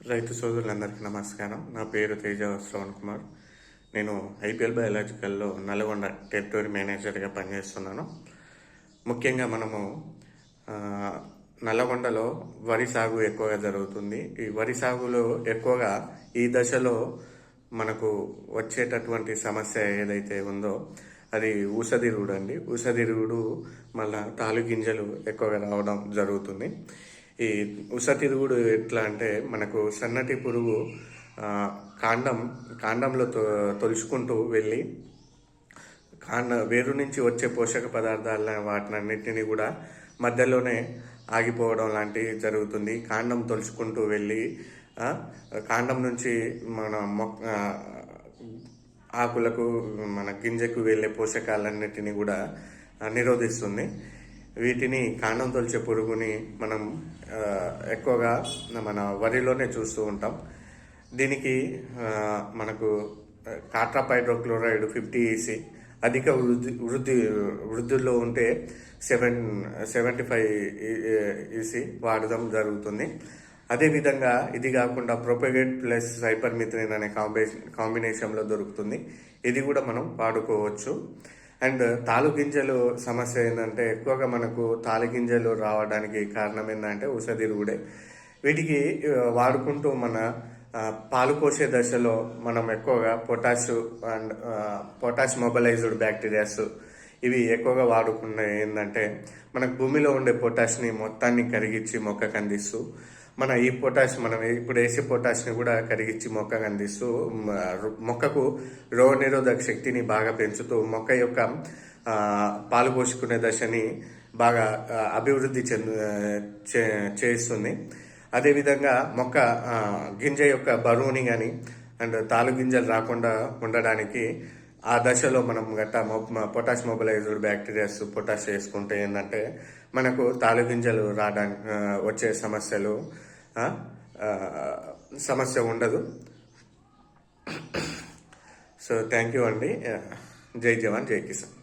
రైతు సోదరులందరికీ నమస్కారం. నా పేరు తేజ శ్రవణ్ కుమార్. నేను ఐపీఎల్ బయాలజికల్లో నల్గొండ టెరిటరీ మేనేజర్గా పనిచేస్తున్నాను. ముఖ్యంగా మనము నల్లగొండలో వరి సాగు ఎక్కువగా జరుగుతుంది. ఈ వరి సాగులో ఎక్కువగా ఈ దశలో మనకు వచ్చేటటువంటి సమస్య ఏదైతే ఉందో అది ఊసదిరుగుడు అండి. ఊసదిరుగుడు మళ్ళా తాలు గింజలు ఎక్కువగా రావడం జరుగుతుంది. ఈ ఉసతిరుగుడు ఎట్లా అంటే మనకు సన్నటి పురుగు కాండంలో తొలుచుకుంటూ వెళ్ళి వేరు నుంచి వచ్చే పోషక పదార్థాల వాటినన్నింటినీ కూడా మధ్యలోనే ఆగిపోవడం లాంటివి జరుగుతుంది. కాండం తొలుచుకుంటూ వెళ్ళి కాండం నుంచి మన ఆకులకు మన గింజకు వెళ్ళే పోషకాలన్నిటినీ కూడా నిరోధిస్తుంది. వీటిని కాండం తొలిచే పురుగుని మనం ఎక్కువగా మన వరిలోనే చూస్తూ ఉంటాం. దీనికి మనకు కాట్రాపైడ్రోక్లోరైడ్ 50 EC అధిక వృద్ధిలో ఉంటే 75 EC వాడడం జరుగుతుంది. అదేవిధంగా ఇది కాకుండా ప్రొపగేట్ ప్లస్ సైపర్మిథ్రిన్ అనే కాంబినేషన్లో దొరుకుతుంది. ఇది కూడా మనం వాడుకోవచ్చు. అండ్ తాలుగింజలు సమస్య ఏంటంటే ఎక్కువగా మనకు తాలుగింజలు రావడానికి కారణం ఏంటంటే ఉసదిరుగుడే. వీటికి వాడుకుంటూ మన పాలు పోసే దశలో మనం ఎక్కువగా పొటాష్ మొబలైజ్డ్ బ్యాక్టీరియాస్ ఇవి ఎక్కువగా వాడుకున్న ఏంటంటే మనకు భూమిలో ఉండే పొటాష్ని మొత్తాన్ని కరిగించి మొక్కకు అందిస్తూ మనం ఇప్పుడు వేసే పొటాష్ని కూడా కరిగించి మొక్కకు అందిస్తూ మొక్కకు రోగ నిరోధక శక్తిని బాగా పెంచుతూ మొక్క యొక్క పాలు పోసుకునే దశని బాగా అభివృద్ధి చేస్తుంది. అదేవిధంగా మొక్క గింజ యొక్క బరువుని కానీ అండ్ తాలు గింజలు రాకుండా ఉండడానికి ఆ దశలో మనం పొటాష్ మొబలైజ్డ్ బ్యాక్టీరియాస్ పొటాష్ వేసుకుంటే ఏంటంటే మనకు తాలు గింజలు రావడానికి వచ్చే సమస్య ఉండదు. సో థ్యాంక్ యూ అండి. జై జవాన్ జై కిసాన్.